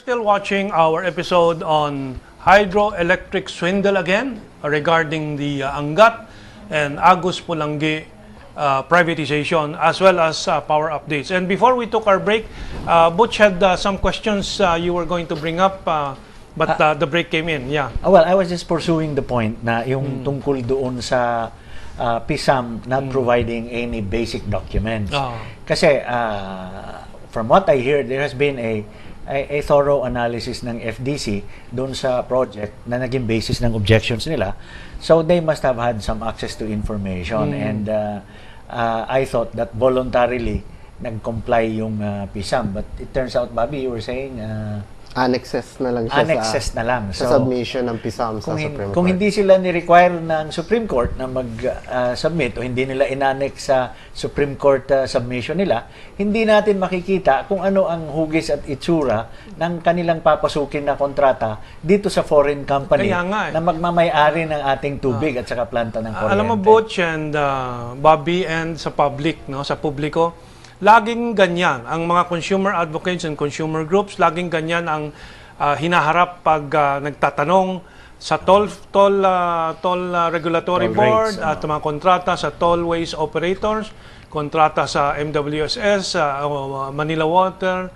still watching our episode on hydroelectric swindle again regarding the Angat and Agus Pulangi privatization as well as power updates. And before we took our break, Butch had some questions you were going to bring up, but the break came in. Yeah. Well, I was just pursuing the point na yung tungkol doon sa PISAM not providing any basic documents. Kasi from what I hear, there has been a thorough analysis ng FDC doon sa project na naging basis ng objections nila. So they must have had some access to information and I thought that voluntarily nag-comply yung PISAM. But it turns out, Bobby, you were saying annexes na lang siya na lang. sa So, submission ng PISAM sa Supreme Court. Kung hindi sila ni-require ng Supreme Court na mag-submit o hindi nila in-annex sa Supreme Court submission nila, hindi natin makikita kung ano ang hugis at itsura ng kanilang papasukin na kontrata dito sa foreign company na magmamay-ari ng ating tubig at saka planta ng kuryente. Alam mo, Butch and Bobby and sa public, no, sa publiko, laging ganyan ang mga consumer advocates and consumer groups, laging ganyan ang hinaharap pag nagtatanong sa toll regulatory board rates, at mga kontrata sa tollways operators, kontrata sa MWSS, Manila Water,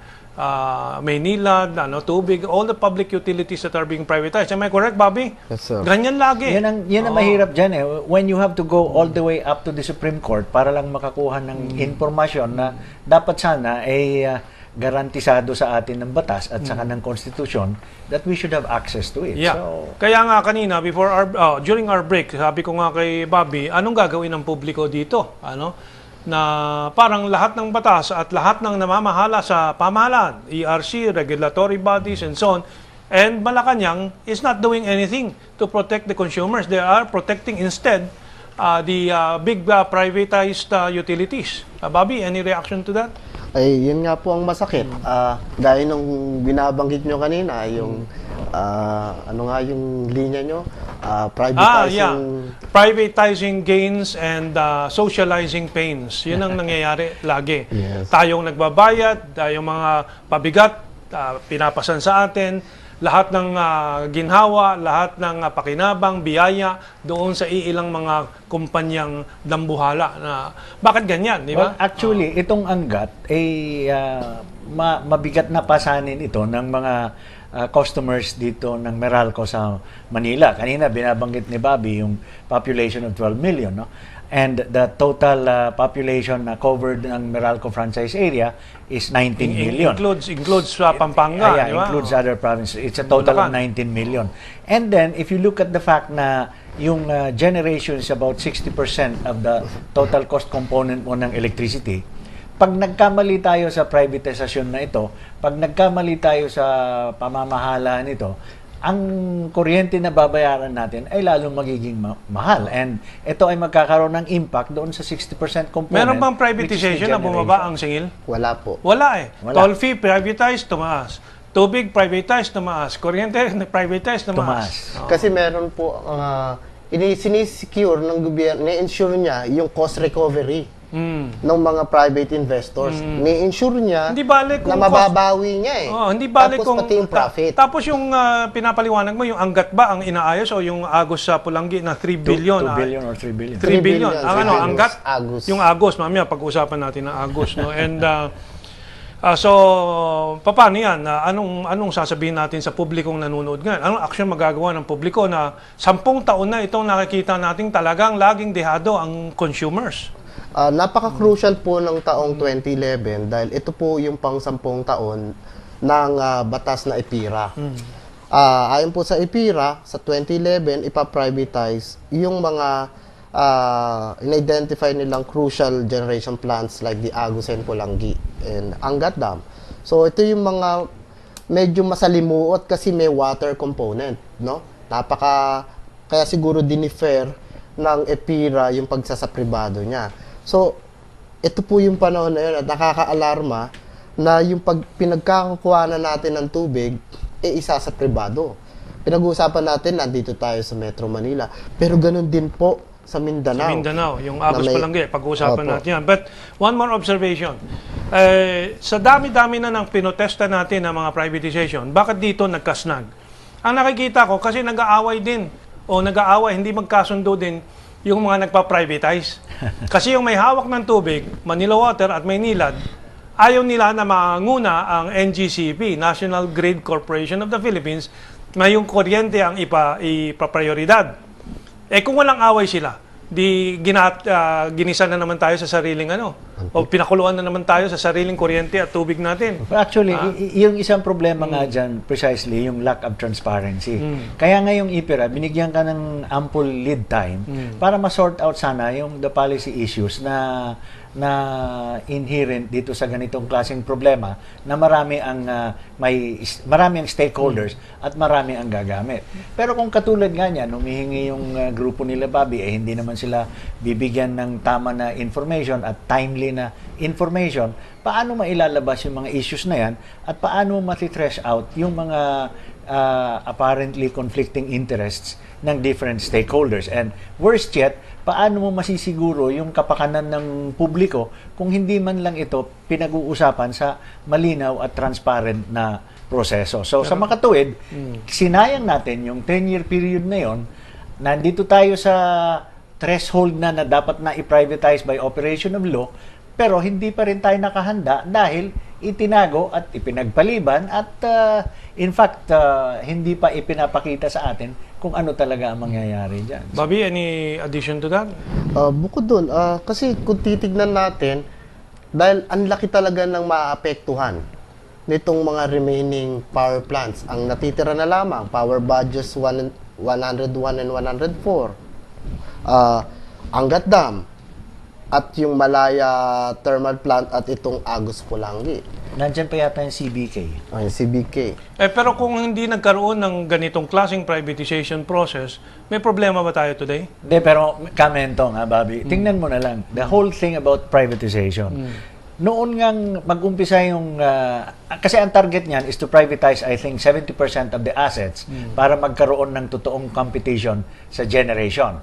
Maynila, tubig, all the public utilities that are being privatized. Am I correct, Bobby? Yes, sir. Ganyan lagi. Yan ang mahirap dyan eh. When you have to go all the way up to the Supreme Court para lang makakuha ng informasyon na dapat sana ay garantisado sa atin ng batas at saka ng Constitution that we should have access to it. Yeah. So, kaya nga kanina, during our break, sabi ko nga kay Bobby, anong gagawin ng publiko dito? Na parang lahat ng batas at lahat ng namamahala sa pamahalaan, ERC, regulatory bodies, and so on, and Malacanang is not doing anything to protect the consumers. They are protecting instead the big privatized utilities. Bobby, any reaction to that? Ay, yun nga po ang masakit. Gaya nung binabanggit nyo kanina, yung yung linya nyo, privatizing... Privatizing gains and socializing pains. Yun ang nangyayari lagi. Yes. Tayong nagbabayad, tayong mga pabigat, pinapasan sa atin, lahat ng ginhawa, lahat ng pakinabang, biyaya doon sa iilang mga kumpanyang dambuhala. Bakit ganyan, di ba? Well, actually, itong Angat ay mabigat na pasanin ito ng mga customers dito ng Meralco sa Manila. Kanina binabanggit ni Bobby yung population of 12 million, no? And the total population na covered ng Meralco franchise area is 19 million. Includes Pampanga, Yeah, di ba? includes other provinces. It's a total of 19 million. And then, if you look at the fact na yung generation is about 60% of the total cost component mo ng electricity, pag nagkamali tayo sa privatization na ito, pag nagkamali tayo sa pamamahala nito, ang kuryente na babayaran natin ay lalong magiging mahal. And ito ay magkakaroon ng impact doon sa 60% component. Meron bang privatization na bumaba ang singil? Wala po. Wala eh. Toll fee, privatized, tumaas. Tubig, privatized, tumaas. Kuryente, privatized, tumaas. Kasi meron po, sinisecure ng gobyerno, na-insure niya yung cost recovery ng mga private investors. Ni-insure niya na mababawi niya eh. Hindi balik tapos kung pati yung profit. Tapos yung pinapaliwanag mo, yung Angat ba ang inaayos o yung Agus sa Pulangi na 3 billion? 2 billion or 3 billion. 3 billion. Ang Angat? Agus. Yung Agus, mamaya pag-usapan natin ng Agus. No? And so, paano yan? Anong sasabihin natin sa publikong nanonood ngayon? Anong action magagawa ng publiko na 10 taon na itong nakikita natin talagang laging dehado ang consumers? Napaka-crucial po ng taong 2011 dahil ito po yung pang 10 taon ng batas na EPIRA. Ayon po sa EPIRA, sa 2011, ipa-privatize yung mga in-identify nilang crucial generation plants like the Agus and Pulangi and Angat Dam. So ito yung mga medyo masalimuot kasi may water component, no? Kaya siguro dinifer ng EPIRA yung pagsasapribado niya. So, ito po yung panahon na yun at nakaka-alarma na yung pinagkakakuha na natin ng tubig, isa sa pribado. Pinag-uusapan natin, nandito tayo sa Metro Manila. Pero ganun din po sa Mindanao. Sa Mindanao, yung Agos Na may- Palangge, pag-uusapan Opo. natin yan. But one more observation. Sa dami-dami na ng pinotesta natin ng mga privatization, bakit dito nagkasnag? Ang nakikita ko, kasi nag-aaway din, o nag-aaway, hindi magkasundo din yung mga nagpa-privatize. Kasi yung may hawak ng tubig, Manila Water at Maynilad, ayaw nila na manguna ang NGCP, National Grid Corporation of the Philippines, na yung kuryente ang ipaprioridad. Kung walang away sila, di ginisa na naman tayo sa sariling o pinakuluan na naman tayo sa sariling kuryente at tubig natin. Actually, yung isang problema nga dyan, precisely, yung lack of transparency. Kaya nga yung IPERA, binigyan ka ng ample lead time para ma-sort out sana yung the policy issues na inherent dito sa ganitong klaseng problema na marami ang marami ang stakeholders at marami ang gagamit. Pero kung katulad nga niyan, humihingi yung grupo nila Bobby, hindi naman sila bibigyan ng tama na information at timely na information, paano mailalabas yung mga issues na yan at paano mati-thresh out yung mga apparently conflicting interests ng different stakeholders. And worst yet, paano mo masisiguro yung kapakanan ng publiko kung hindi man lang ito pinag-uusapan sa malinaw at transparent na proseso. So, sa makatuwid, sinayang natin yung 10-year period na yon. Nandito tayo sa threshold na dapat na i-privatize by operation of law, pero hindi pa rin tayo nakahanda dahil itinago at ipinagpaliban at in fact, hindi pa ipinapakita sa atin kung ano talaga ang mangyayari dyan. Bobby, any addition to that? Bukod dun, kasi kung titignan natin, dahil ang laki talaga ng maaapektuhan nitong mga remaining power plants. Ang natitira na lamang, power budgets 101 and 104. Angat Dam, at yung Malaya Thermal Plant at itong Agos Pulangi. Nandyan pa yata yung CBK. Ay, CBK. Pero kung hindi nagkaroon ng ganitong klaseng privatization process, may problema ba tayo today? Hindi, pero kamento nga, Bobby. Tingnan mo na lang. The whole thing about privatization. Noon ngang mag-umpisa yung... kasi ang target niyan is to privatize, I think, 70% of the assets para magkaroon ng totoong competition sa generation.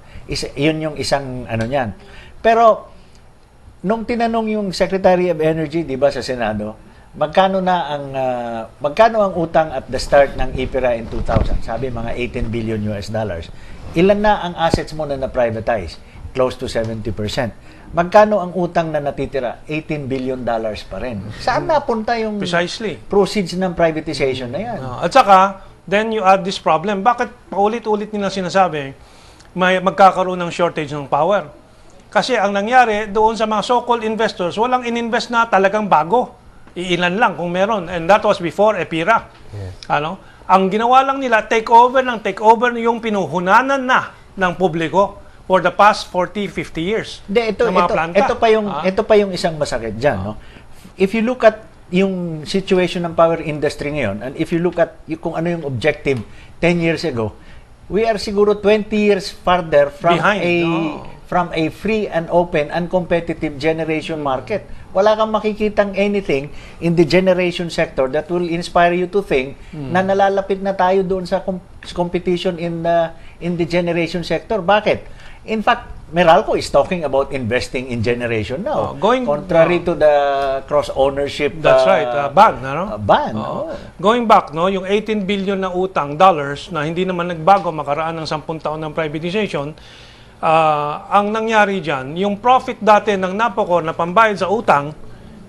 Yun yung isang ano niyan. Pero, nung tinanong yung Secretary of Energy, di ba, sa Senado, magkano ang utang at the start ng IPERA in 2000? Sabi, mga 18 billion US dollars. Ilan na ang assets mo na na-privatize? Close to 70%. Magkano ang utang na natitira? 18 billion dollars pa rin. Saan napunta yung Precisely. proceeds ng privatization na yan? At saka, then you add this problem. Bakit paulit-ulit nila sinasabi, may magkakaroon ng shortage ng power? Kasi ang nangyari, doon sa mga so-called investors, walang ininvest na talagang bago. Iilan lang kung meron. And that was before EPIRA. Yes. Ang ginawa lang nila, take over yung pinuhunanan na ng publiko for the past 40, 50 years. Ng mga planta. Ito pa yung isang masakit dyan. No? If you look at yung situation ng power industry ngayon, and if you look at kung ano yung objective 10 years ago, we are siguro 20 years farther from from a free and open and competitive generation market. Wala kang makikitang anything in the generation sector that will inspire you to think na nalalapit na tayo doon sa competition in the generation sector. Bakit? In fact, Meralco is talking about investing in generation now. Contrary to the cross-ownership That's right, ban. Ban. Going back, yung 18 billion na utang dollars na hindi naman nagbago makaraan ng 10 taon ng privatization, ang nangyari dyan, yung profit dati ng Napocor na pambayad sa utang,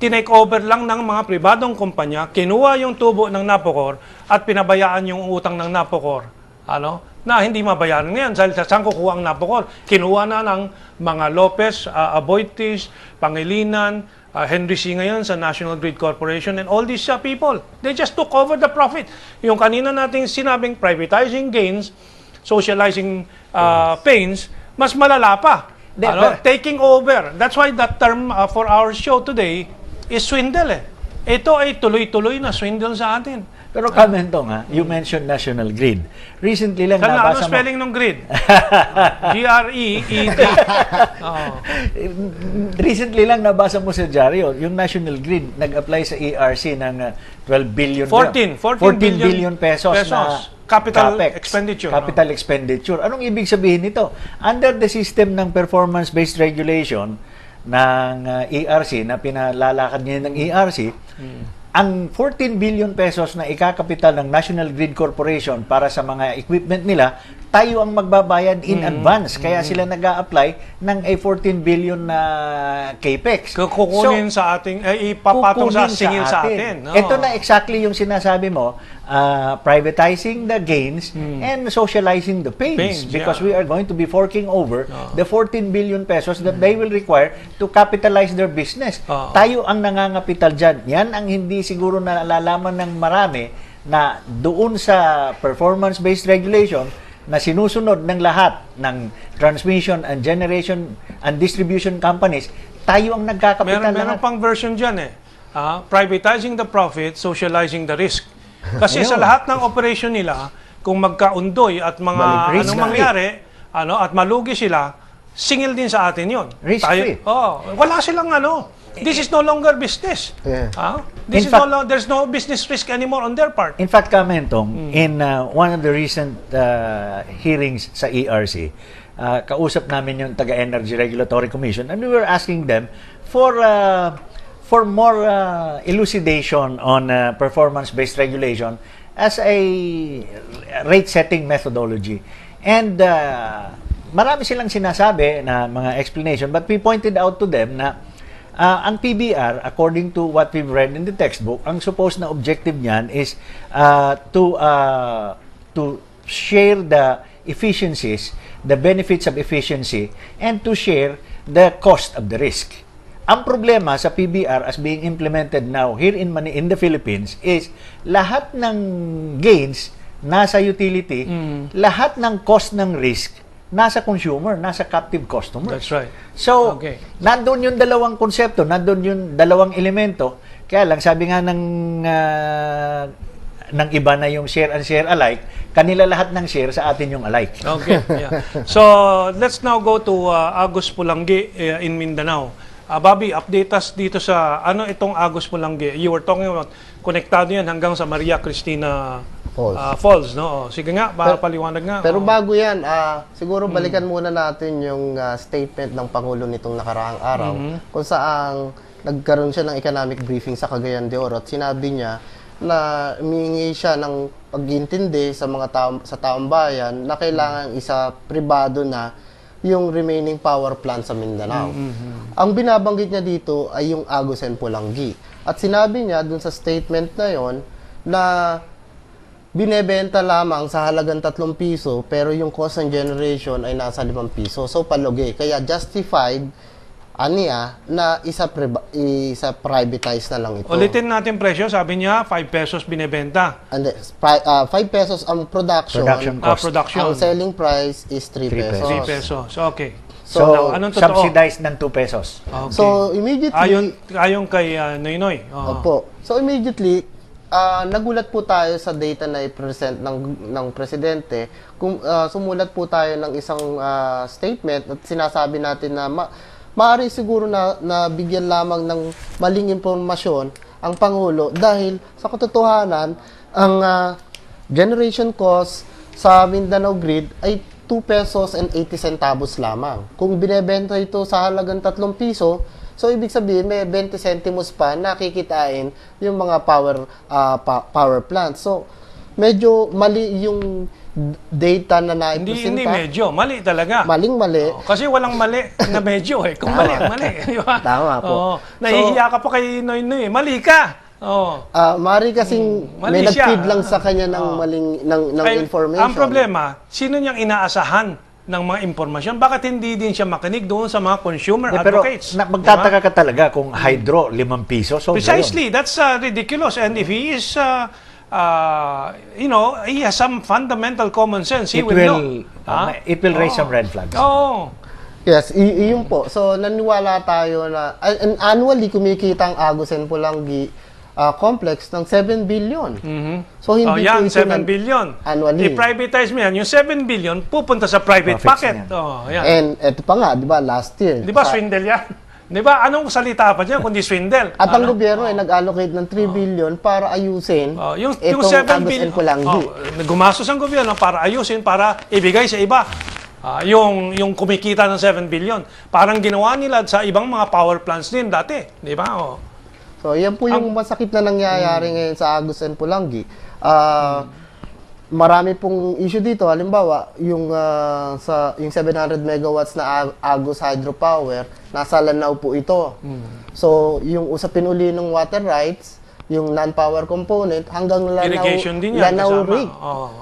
tinake over lang ng mga pribadong kumpanya, kinuha yung tubo ng Napocor at pinabayaan yung utang ng Napocor. Na hindi mabayaran ngayon. Saan kukuha ang Napocor? Kinuha na ng mga Lopez, Aboitiz, Pangilinan, Henry C. ngayon sa National Grid Corporation and all these people. They just took over the profit. Yung kanina nating sinabing privatizing gains, socializing pains, mas malala pa. Taking over. That's why that term for our show today is swindle. Ito ay tuloy-tuloy na swindle sa atin. Pero kamento nga, you mentioned National Grid. Recently lang ano nabasa spelling ng grid? G-R-E-E-D. Recently lang nabasa mo sa dyaryo, yung National Grid nag-apply sa ERC ng 12 billion 14 billion pesos na capital CapEx, expenditure. capital expenditure. Anong ibig sabihin nito? Under the system ng performance-based regulation ng ERC na pinalalakad ngayon ng ERC, ang 14 billion pesos na ikakapital ng National Grid Corporation para sa mga equipment nila, tayo ang magbabayad in advance. Kaya sila nag-a-apply ng a 14 billion na capex. Kukunin sa ating, ipapatong sa kukunin singil sa atin. No? Ito na exactly yung sinasabi mo, privatizing the gains and socializing the pains, because we are going to be forking over the 14 billion pesos that they will require to capitalize their business. Tayo ang nangangapital dyan. Yan ang hindi siguro nalalaman ng marami na doon sa performance-based regulation na sinusunod ng lahat ng transmission and generation and distribution companies, tayo ang nagkakapital Meron lahat. pang version dyan privatizing the profit, socializing the risk. Kasi sa lahat ng operation nila, kung magkaundoy at mga anong mangyari, at malugi sila, singil din sa atin yon. Risk-free. Wala silang this is no longer business. There's no business risk anymore on their part. In fact, Kamentong, in one of the recent hearings sa ERC, kausap namin yung taga-Energy Regulatory Commission, and we were asking them for more elucidation on performance-based regulation as a rate-setting methodology. And marami silang sinasabi na mga explanation, but we pointed out to them na ang PBR, according to what we've read in the textbook, ang supposed na objective niyan is to share the efficiencies, the benefits of efficiency, and to share the cost of the risk. Ang problema sa PBR as being implemented now here in the Philippines is lahat ng gains nasa utility, lahat ng cost ng risk nasa consumer, nasa captive customer. That's right. So, nandun yung dalawang konsepto, nandun yung dalawang elemento. Kaya lang, sabi nga ng iba na yung share and share alike, kanila lahat ng share, sa atin yung alike. Okay. Yeah. So, let's now go to Agus Pulangi in Mindanao. Bobby, update us dito sa itong Agus Pulangi. You were talking about konektado yan hanggang sa Maria Cristina Falls, no? Sige nga, paliwanag nga. Pero bago yan, siguro balikan muna natin yung statement ng Pangulo nitong nakaraang araw, kung saan nagkaroon siya ng economic briefing sa Cagayan de Oro at sinabi niya na humingi siya ng pag-intindi sa mga sa taong bayan na kailangan isa pribado na yung remaining power plant sa Mindanao. Ang binabanggit niya dito ay yung Agus and Pulangi. At sinabi niya dun sa statement na yon na binebenta lamang sa halagang 3 piso pero yung cost ng generation ay nasa 5 piso. So palugi. Kaya justified na isa privatize na lang ito. Ulitin natin presyo. Sabi niya 5 pesos binebenta. And 5 pesos ang production cost. Production. Ang selling price is 3 pesos. 3 pesos. Okay. So, anong totoo? subsidized ng 2 pesos. Okay. So immediately ayon kay Noynoy. Opo. So immediately nagulat po tayo sa data na i-present ng presidente. Kung sumulat po tayo ng isang statement at sinasabi natin na maaari siguro na bigyan lamang ng maling impormasyon ang Pangulo dahil sa katotohanan ang generation cost sa Mindanao Grid ay 2 pesos and 80 centavos lamang. Kung binebenta ito sa halagang 3 piso, so ibig sabihin may 20 centimos pa nakikitain yung mga power plant. So medyo mali yung data na naipresenta. Hindi medyo, mali talaga. Maling-mali. Kasi walang mali na medyo Kung mali, di ba? Tama po. Nahihiya ka pa kay Noynoy. Mali ka. Mari kasing may nag-feed lang sa kanya ng maling ng information. Ang problema, sino niyang inaasahan ng mga impormasyon? Bakit hindi din siya makinig doon sa mga consumer advocates? Pero magtataka ka talaga kung hydro 5 piso. So precisely, that's ridiculous. And if he is he has some fundamental common sense. He will know. It will raise some red flags. Yes, iyon po. So, naniwala tayo na annually kumikita ang Agus and Pulangi complex ng 7 billion. So, hindi po ito 7 billion. Annually. I-privatize mo yan, yung 7 billion pupunta sa private Profits pocket. yan. And eto pa nga, di ba, last year. Di ba, swindle yan? Di ba? Anong salita pa dyan kundi swindle? At ang gobyerno ay nag-allocate ng 3 billion para ayusin yung itong 7 Agus billion, and Pulangi. gumastos ang gobyerno para ayusin, para ibigay sa iba. Yung kumikita ng 7 billion. Parang ginawa nila sa ibang mga power plants din dati. Di ba? So, yan po yung masakit na nangyayari ngayon sa Agus and Pulangi. Marami pong issue dito. Halimbawa, yung 700 megawatts na Agus Hydropower, nasa Lanao po ito. So, yung usapin uli ng water rights, yung non-power component, hanggang Irrigation din yan, Lanao kasama. Rig.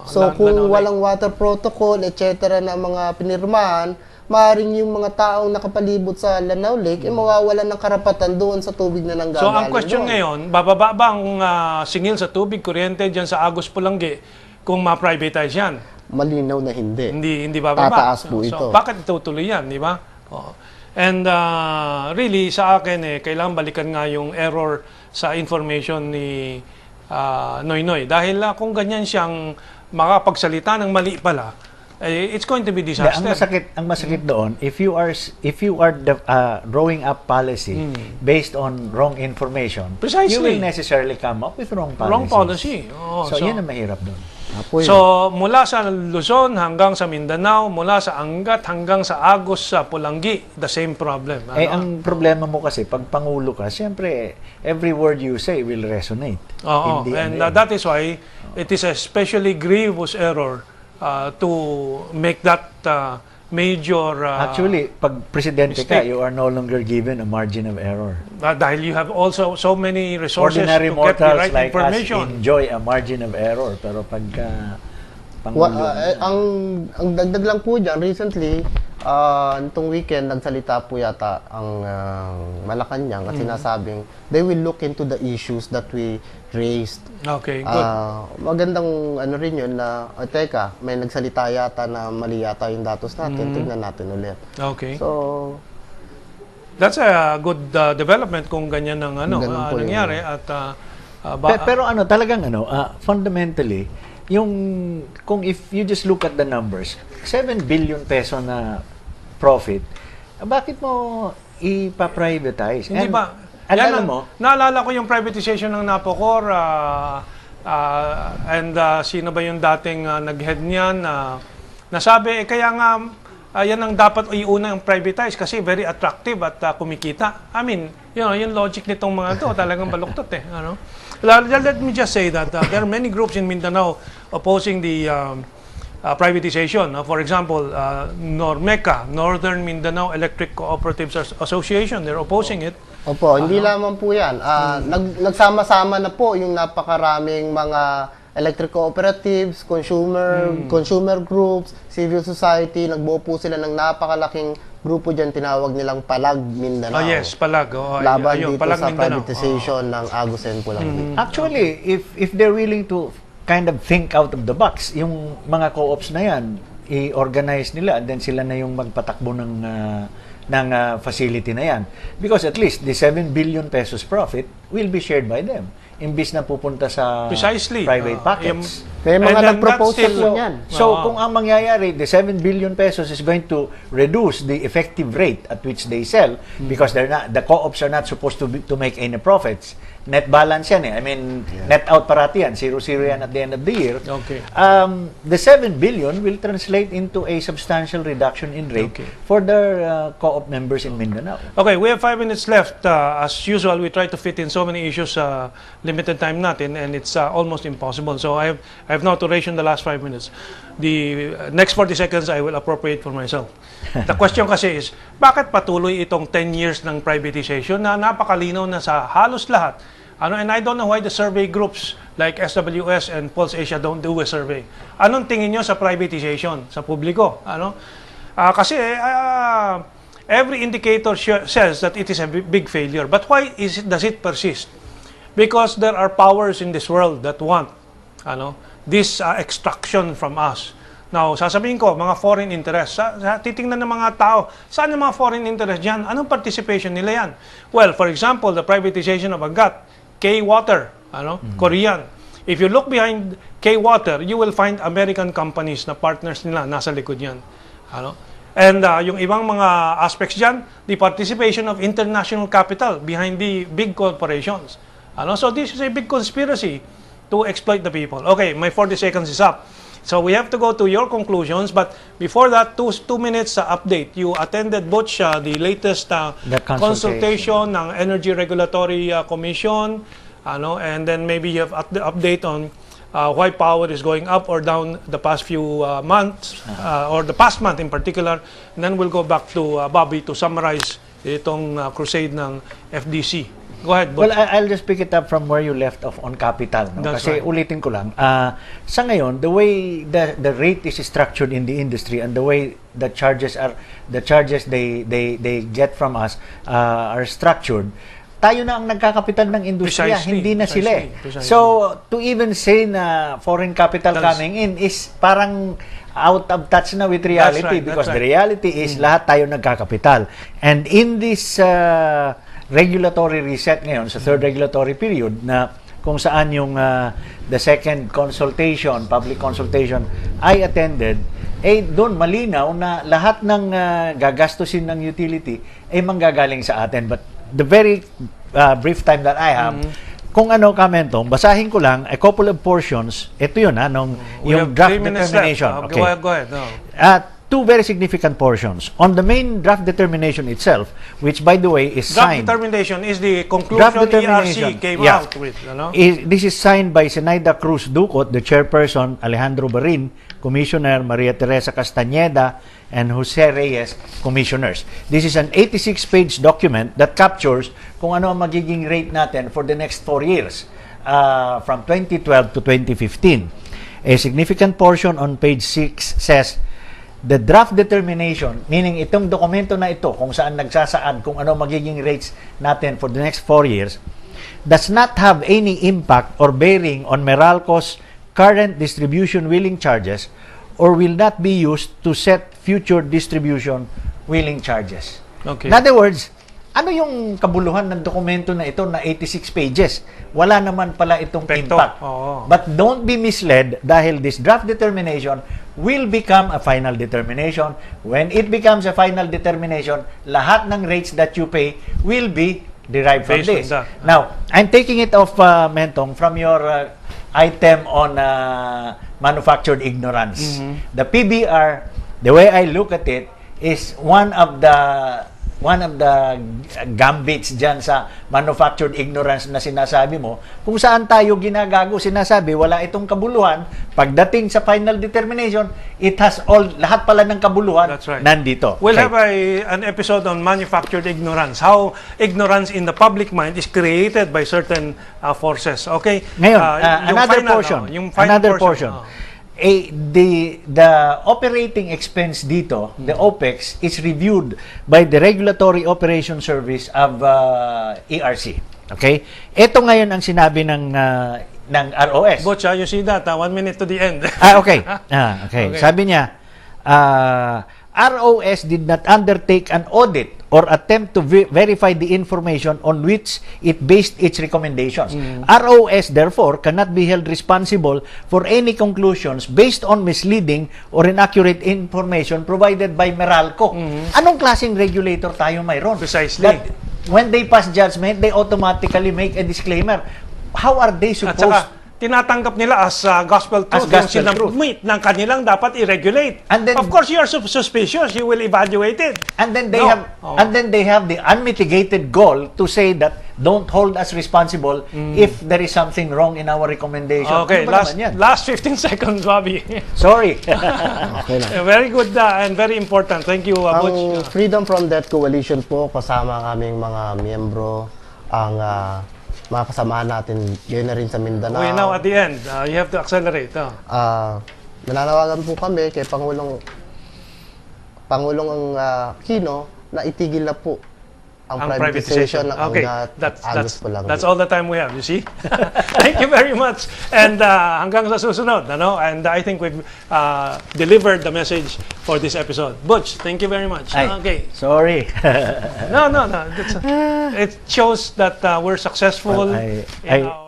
So, kung walang water protocol, etc. na mga pinirmahan, maaaring yung mga taong nakapalibot sa Lanao Lake, mawawalan ng karapatan doon sa tubig na nanggagaling. So, ang question ngayon, bababa ba ang singil sa tubig, kuryente dyan sa Agus Pulangi kung ma-privatize yan? Malinaw na hindi. Hindi bababa. Tataas po ito. So, bakit itutuloy yan, di ba? And really, sa akin, kailangan balikan nga yung error sa information ni Noynoy. Dahil kung ganyan siyang makapagsalita ng mali pala, it's going to be disaster. Ang masakit doon, if you are drawing up policy based on wrong information, Precisely. you will necessarily come up with wrong policies. Wrong policy. So, yan ang mahirap doon. So, mula sa Luzon hanggang sa Mindanao, mula sa Angat hanggang sa Agus sa Pulangi, the same problem. Ang problema mo kasi, pag Pangulo ka, siyempre, every word you say will resonate. And that is why it is a especially grievous error to make that major... Actually, pag presidente ka, mistake. you are no longer given a margin of error. Dahil you have also so many resources Ordinary to get the mortals right like information. us enjoy a margin of error. Pero pagka Pangulo... ang dagdag lang po dyan, recently, nitong weekend, nagsalita po yata ang Malacanang at sinasabing they will look into the issues that we raised. Okay, good. Magandang ano rin yun na, teka, may nagsalita yata na mali yata yung datos natin, tignan natin ulit. Okay. So, that's a good development kung ganyan ang Ganun po nangyari. At, pero talagang fundamentally, yung kung if you just look at the numbers, 7 billion peso na profit, bakit mo ipa-privatize? Hindi ba? Alam mo, naalala ko yung privatization ng Napocor and sino ba yung dating nag-head niyan nasabi, kaya nga yan ang dapat iuna yung privatize kasi very attractive at kumikita. I mean, yung logic nitong mga to talagang baluktot eh. Let me just say that there are many groups in Mindanao opposing the privatization. For example, NORMECA, Northern Mindanao Electric Cooperatives Association, they're opposing it. opo, hindi lamang po yan. Nagsama-sama na po yung napakaraming mga electric cooperatives, consumer groups, civil society. Nagbuo po sila ng napakalaking grupo dyan, tinawag nilang Palag Mindanao. Yes, Palag. Laban dito Palag sa Mindanao. privatization ng Agus and Pulangi. actually, if they're willing to kind of think out of the box, yung mga co-ops na yan, i-organize nila, and then sila na yung magpatakbo ng facility na yan. Because at least the 7 billion pesos profit will be shared by them. Imbis na pupunta sa Precisely. private pockets. May mga And then nag-propose that's still- po yan. So, kung ang mangyayari, the 7 billion pesos is going to reduce the effective rate at which they sell because the co-ops are not supposed to make any profits. Net balance yan eh. I mean, net out parati yan. 0-0 yan at the end of the year. Okay. The 7 billion will translate into a substantial reduction in rate for the co-op members in Mindanao. Okay, we have 5 minutes left. As usual, we try to fit in so many issues sa limited time natin and it's almost impossible. So I have now to ration the last 5 minutes. The next 40 seconds I will appropriate for myself. The question kasi is, bakit patuloy itong 10 years ng privatization na napakalinaw na sa halos lahat? And I don't know why the survey groups like SWS and Pulse Asia don't do a survey. Anong tingin nyo sa privatization sa publiko? Kasi every indicator says that it is a big failure. But why does it persist? Because there are powers in this world that want this extraction from us. Now, sasabihin ko, mga foreign interest. Titingnan ng mga tao, saan yung mga foreign interest dyan? Anong participation nila yan? Well, for example, the privatization of Agat, K-Water, Korean. If you look behind K-Water, you will find American companies na partners nila, nasa likod yan. And yung ibang mga aspects dyan, the participation of international capital behind the big corporations. So this is a big conspiracy to exploit the people. Okay, my 40 seconds is up. So we have to go to your conclusions, but before that, two minutes update. You attended, Butch, the latest The consultation ng Energy Regulatory Commission, and then maybe you have the update on why power is going up or down the past few months, or the past month in particular. And then we'll go back to Bobby to summarize itong crusade ng FDC. Go ahead, Butch. Well, I'll just pick it up from where you left off on capital. No? That's Kasi right. ulitin ko lang, sa ngayon, the way the rate is structured in the industry and the way the charges they get from us are structured, tayo na ang nagkakapital ng industriya, Precisely, hindi na sila. precisely. So, to even say na foreign capital coming in is parang out of touch na with reality, That's right, because that's the right. reality is lahat tayo nagkakapital. And in this regulatory reset ngayon, sa third regulatory period, na kung saan yung the second consultation, public consultation, I attended, doon malinaw na lahat ng gagastusin ng utility ay manggagaling sa atin. But the very brief time that I have, kung ano Kamentong, basahin ko lang a couple of portions. Ito yun, We yung have draft 3 minutes determination. left. Okay. Go ahead. No. Two very significant portions. On the main draft determination itself, which by the way is Draft signed. determination is the Draft conclusion determination, ERC came yeah. out with. This is signed by Zenaida Cruz Ducot, the chairperson, Alejandro Barin, commissioner, Maria Teresa Castañeda, and Jose Reyes, commissioners. This is an 86-page document that captures kung ano ang magiging rate natin for the next 4 years, from 2012 to 2015. A significant portion on page 6 says, the draft determination, meaning itong dokumento na ito, kung saan nagsasaad kung ano magiging rates natin for the next 4 years, does not have any impact or bearing on Meralco's current distribution wheeling charges or will not be used to set future distribution wheeling charges. Okay. In other words, ano yung kabuluhan ng dokumento na ito na 86 pages? Wala naman pala itong Epekto. impact. Oo. But don't be misled dahil this draft determination will become a final determination. When it becomes a final determination, lahat ng rates that you pay will be derived from Based on this. that. Now, I'm taking it off, Mentong, from your item on manufactured ignorance. The PBR, the way I look at it, is one of the gambits dyan sa manufactured ignorance na sinasabi mo, kung saan tayo ginagago, sinasabi, wala itong kabuluhan. Pagdating sa final determination, it has lahat pala ng kabuluhan. That's right. Nandito. We'll Okay. have an episode on manufactured ignorance, how ignorance in the public mind is created by certain forces. Okay? Ngayon, Yung another final, portion. yung final Another portion. The operating expense dito, the OPEX, is reviewed by the Regulatory Operation Service of ERC. Okay? Ito ngayon ang sinabi ng ROS. Butch, you see that? 1 minute to the end. Okay. Okay. Sabi niya, ROS did not undertake an audit or attempt to verify the information on which it based its recommendations. ROS, therefore, cannot be held responsible for any conclusions based on misleading or inaccurate information provided by Meralco. Anong klaseng regulator tayo mayroon? Precisely. That when they pass judgment, they automatically make a disclaimer. How are they At supposed saka, tinatanggap nila as gospel truth As gospel yung truth. sinamit ng kanilang dapat i-regulate. And then- of course, you are suspicious. You will evaluate it. And then they No. have the unmitigated goal to say that don't hold us responsible if there is something wrong in our recommendation. Okay, Ano ba naman yan? last 15 seconds, Bobby. Sorry. Okay lang. Very good and very important. Thank you, Ang Butch. Freedom from Debt Coalition po, kasama ang aming mga miyembro, ang mga kasamahan natin, gayon na rin sa Mindanao. Okay, now at the end, you have to accelerate. Nananawagan po kami kay Pangulong Aquino na itigil na po ang privatization ng Okay, Angat at Agos po lang. that's all the time we have, you see? Thank you very much. And hanggang sa susunod, and I think we've delivered the message for this episode. Butch, thank you very much. Ay, Okay. sorry. No. It shows that we're successful Well, in I- our